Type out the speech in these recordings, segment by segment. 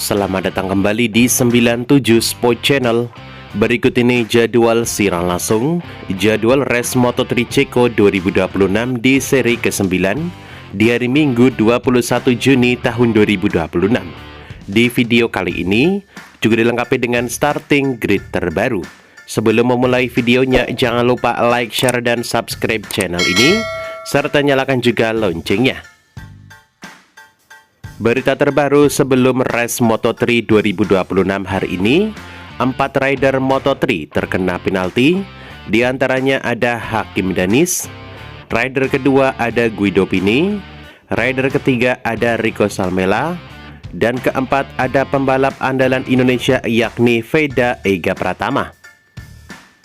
Selamat datang kembali di 97 Sport Channel. Berikut ini jadwal siaran langsung jadwal race Moto3 Ceko 2026 di seri ke-9 di hari Minggu 21 Juni tahun 2026. Di video kali ini juga dilengkapi dengan starting grid terbaru. Sebelum memulai videonya, jangan lupa like, share, dan subscribe channel ini serta nyalakan juga loncengnya. Berita terbaru sebelum race Moto3 2026 hari ini, 4 rider Moto3 terkena penalti. Di antaranya ada Hakim Danis, rider kedua ada Guido Pini, rider ketiga ada Rico Salmela, dan keempat ada pembalap andalan Indonesia yakni Veda Ega Pratama.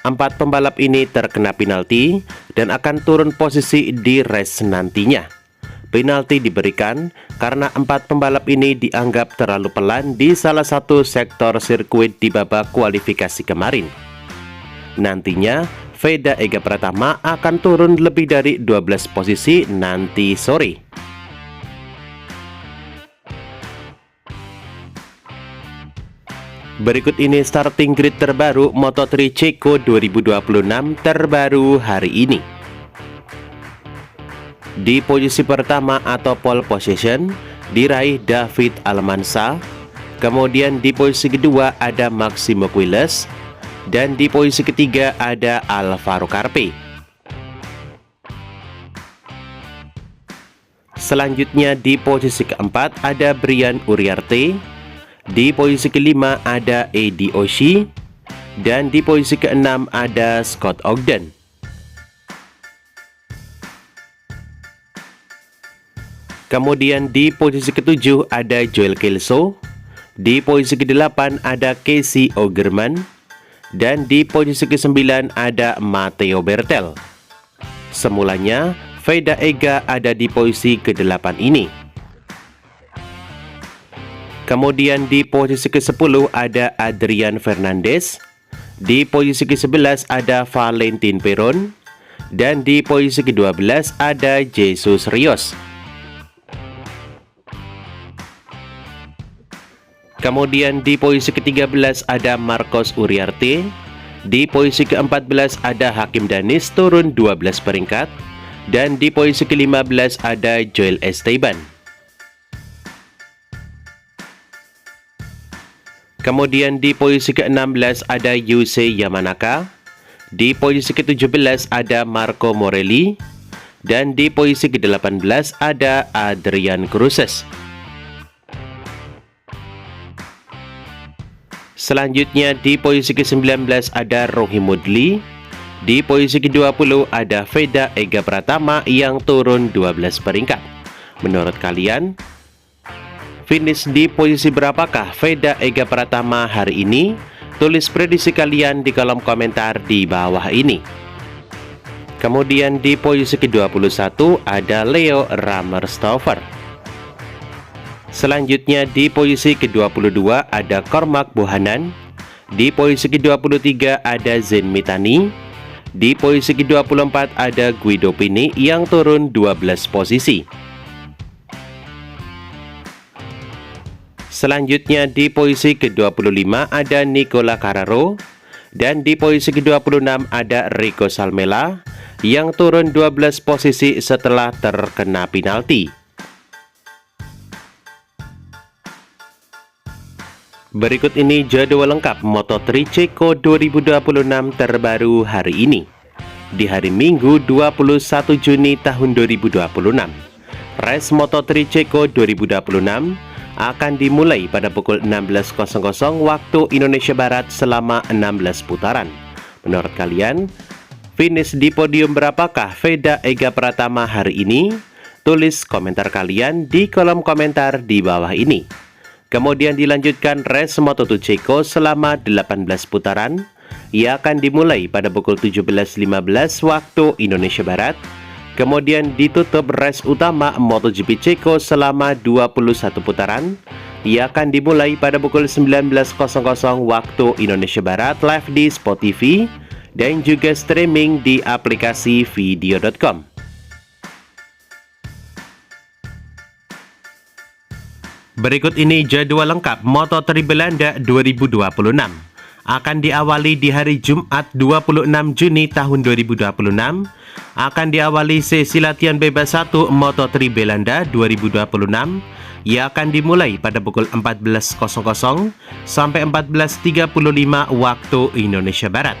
4 pembalap ini terkena penalti dan akan turun posisi di race nantinya. Penalti diberikan karena 4 pembalap ini dianggap terlalu pelan di salah satu sektor sirkuit di babak kualifikasi kemarin. Nantinya, Veda Ega Pratama akan turun lebih dari 12 posisi nanti sore. Berikut ini starting grid terbaru Moto3 Ceko 2026 terbaru hari ini. Di posisi pertama atau pole position diraih David Almansa, kemudian di posisi kedua ada Maximo Quiles, dan di posisi ketiga ada Alvaro Carpe. Selanjutnya di posisi keempat ada Brian Uriarte, di posisi kelima ada Eddie Oshie, dan di posisi keenam ada Scott Ogden. Kemudian di posisi ketujuh ada Joel Kelso, di posisi ke-8 ada Casey Ogerman, dan di posisi ke-9 ada Matteo Bertel. Semulanya, Veda Ega ada di posisi ke-8 ini. Kemudian di posisi ke-10 ada Adrian Fernandez, di posisi ke-11 ada Valentin Peron, dan di posisi ke-12 ada Jesus Rios. Kemudian di posisi ke-13 ada Marcos Uriarte, di posisi ke-14 ada Hakim Danis turun 12 peringkat, dan di posisi ke-15 ada Joel Esteban. Kemudian di posisi ke-16 ada Yusei Yamanaka, di posisi ke-17 ada Marco Morelli, dan di posisi ke-18 ada Adrian Cruces. Selanjutnya di posisi ke-19 ada Rohi Mudli, di posisi ke-20 ada Veda Ega Pratama yang turun 12 peringkat. Menurut kalian, finish di posisi berapakah Veda Ega Pratama hari ini? Tulis prediksi kalian di kolom komentar di bawah ini. Kemudian di posisi ke-21 ada Leo Rammerstover. Selanjutnya di posisi ke-22 ada Cormac Bohannan, di posisi ke-23 ada Zen Mitani, di posisi ke-24 ada Guido Pini yang turun 12 posisi. Selanjutnya di posisi ke-25 ada Nicola Carraro, dan di posisi ke-26 ada Rico Salmela yang turun 12 posisi setelah terkena penalti. Berikut ini jadwal lengkap Moto3 Ceko 2026 terbaru hari ini. Di hari Minggu 21 Juni tahun 2026, race Moto3 Ceko 2026 akan dimulai pada pukul 16.00 waktu Indonesia Barat selama 16 putaran. Menurut kalian, finish di podium berapakah Veda Ega Pratama hari ini? Tulis komentar kalian di kolom komentar di bawah ini. Kemudian dilanjutkan race Moto2 Ceko selama 18 putaran. Ia akan dimulai pada pukul 17.15 waktu Indonesia Barat. Kemudian ditutup race utama MotoGP Ceko selama 21 putaran. Ia akan dimulai pada pukul 19.00 waktu Indonesia Barat live di Sport TV dan juga streaming di aplikasi video.com. Berikut ini jadwal lengkap Moto3 Belanda 2026. Akan diawali di hari Jumat 26 Juni tahun 2026. Akan diawali sesi latihan bebas 1 Moto3 Belanda 2026. Ia akan dimulai pada pukul 14.00 sampai 14.35 waktu Indonesia Barat.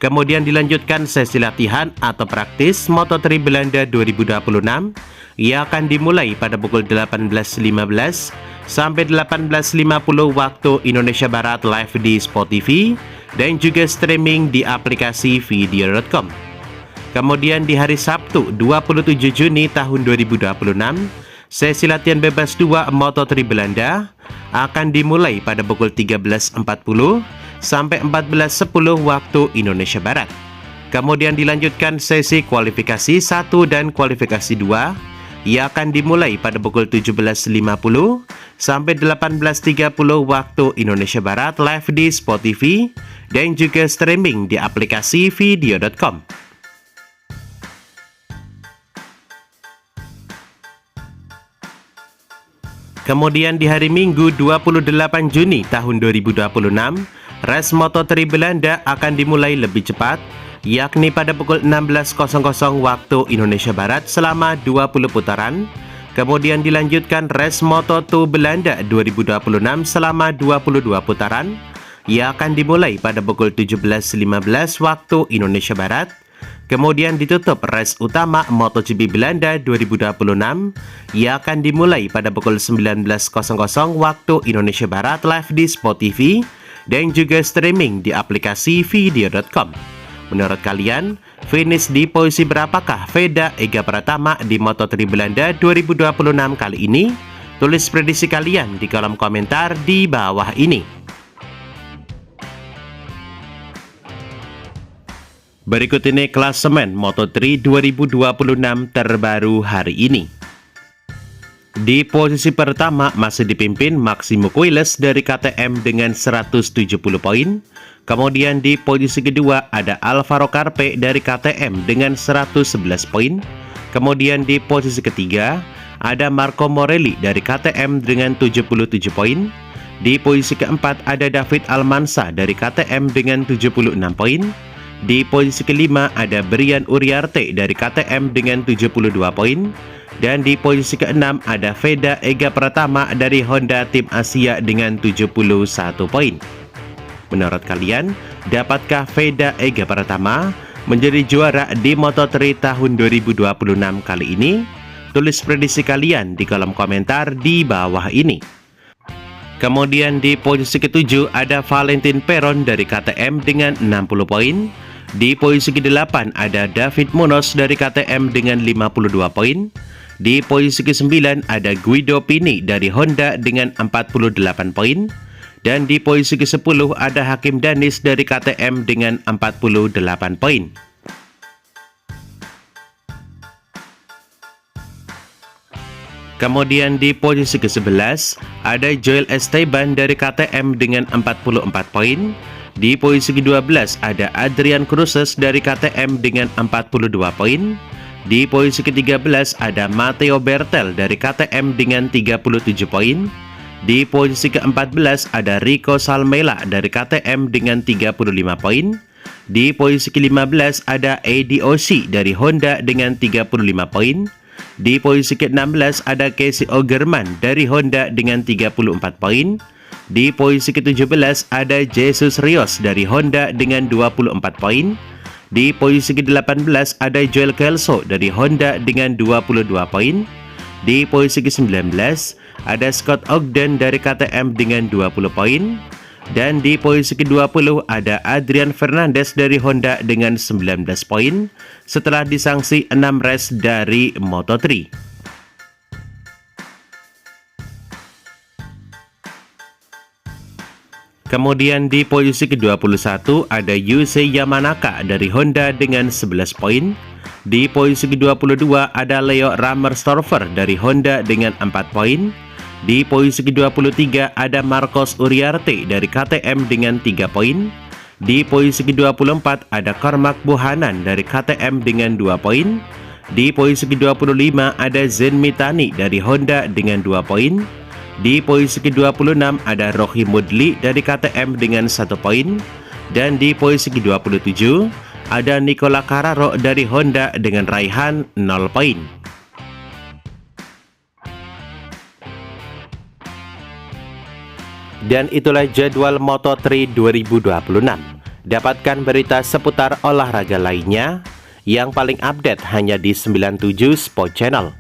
Kemudian dilanjutkan sesi latihan atau praktis Moto3 Belanda 2026. Ia akan dimulai pada pukul 18.15 sampai 18.50 waktu Indonesia Barat live di Spotify dan juga streaming di aplikasi video.com. Kemudian di hari Sabtu 27 Juni tahun 2026, sesi latihan bebas 2 Moto3 Belanda akan dimulai pada pukul 13.40 sampai 14.10 waktu Indonesia Barat. Kemudian dilanjutkan sesi kualifikasi 1 dan kualifikasi 2. Ia akan dimulai pada pukul 17.50 sampai 18.30 waktu Indonesia Barat live di Spotify dan juga streaming di aplikasi video.com. Kemudian di hari Minggu 28 Juni tahun 2026, race Moto3 Belanda akan dimulai lebih cepat, yakni pada pukul 16.00 waktu Indonesia Barat selama 20 putaran. Kemudian dilanjutkan race Moto2 Belanda 2026 selama 22 putaran. Ia akan dimulai pada pukul 17.15 waktu Indonesia Barat. Kemudian ditutup race utama MotoGP Belanda 2026. Ia akan dimulai pada pukul 19.00 waktu Indonesia Barat live di Spotify dan juga streaming di aplikasi video.com. Menurut kalian, finish di posisi berapakah Veda Ega Pratama di Moto3 Belanda 2026 kali ini? Tulis prediksi kalian di kolom komentar di bawah ini. Berikut ini klasemen Moto3 2026 terbaru hari ini. Di posisi pertama masih dipimpin Maximo Quiles dari KTM dengan 170 poin. Kemudian di posisi kedua ada Alvaro Carpe dari KTM dengan 111 poin. Kemudian di posisi ketiga ada Marco Morelli dari KTM dengan 77 poin. Di posisi keempat ada David Almansa dari KTM dengan 76 poin. Di posisi kelima ada Brian Uriarte dari KTM dengan 72 poin. Dan di posisi keenam ada Veda Ega Pratama dari Honda Tim Asia dengan 71 poin. Menurut kalian, dapatkah Veda Ega Pratama menjadi juara di Moto3 tahun 2026 kali ini? Tulis prediksi kalian di kolom komentar di bawah ini. Kemudian di posisi ketujuh ada Valentin Peron dari KTM dengan 60 poin. Di posisi ke-8 ada David Munoz dari KTM dengan 52 poin. Di posisi ke-9 ada Guido Pini dari Honda dengan 48 poin. Dan di posisi ke-10 ada Hakim Danis dari KTM dengan 48 poin. Kemudian di posisi ke-11 ada Joel Esteban dari KTM dengan 44 poin. Di posisi ke-12 ada Adrian Cruzes dari KTM dengan 42 poin. Di posisi ke-13 ada Matteo Bertel dari KTM dengan 37 poin. Di posisi ke-14 ada Rico Salmela dari KTM dengan 35 poin. Di posisi ke-15 ada Eddie Ossi dari Honda dengan 35 poin. Di posisi ke-16 ada Casey Ogerman dari Honda dengan 34 poin. Di posisi ke-17 ada Jesus Rios dari Honda dengan 24 poin. Di posisi ke-18 ada Joel Kelso dari Honda dengan 22 poin. Di posisi ke-19 ada Scott Ogden dari KTM dengan 20 poin. Dan di posisi ke-20 ada Adrian Fernandez dari Honda dengan 19 poin setelah disanksi 6 race dari Moto3. Kemudian di posisi ke-21 ada Yusei Yamanaka dari Honda dengan 11 poin. Di posisi ke-22 ada Leo Rammerstorfer dari Honda dengan 4 poin. Di posisi ke-23 ada Marcos Uriarte dari KTM dengan 3 poin. Di posisi ke-24 ada Cormac Buchanan dari KTM dengan 2 poin. Di posisi ke-25 ada Zen Mitani dari Honda dengan 2 poin. Di posisi ke-26 ada Rocky Mudli dari KTM dengan 1 poin. Dan di posisi ke-27 ada Nicola Carraro dari Honda dengan raihan 0 poin. Dan itulah jadwal Moto3 2026. Dapatkan berita seputar olahraga lainnya yang paling update hanya di 97 Sport Channel.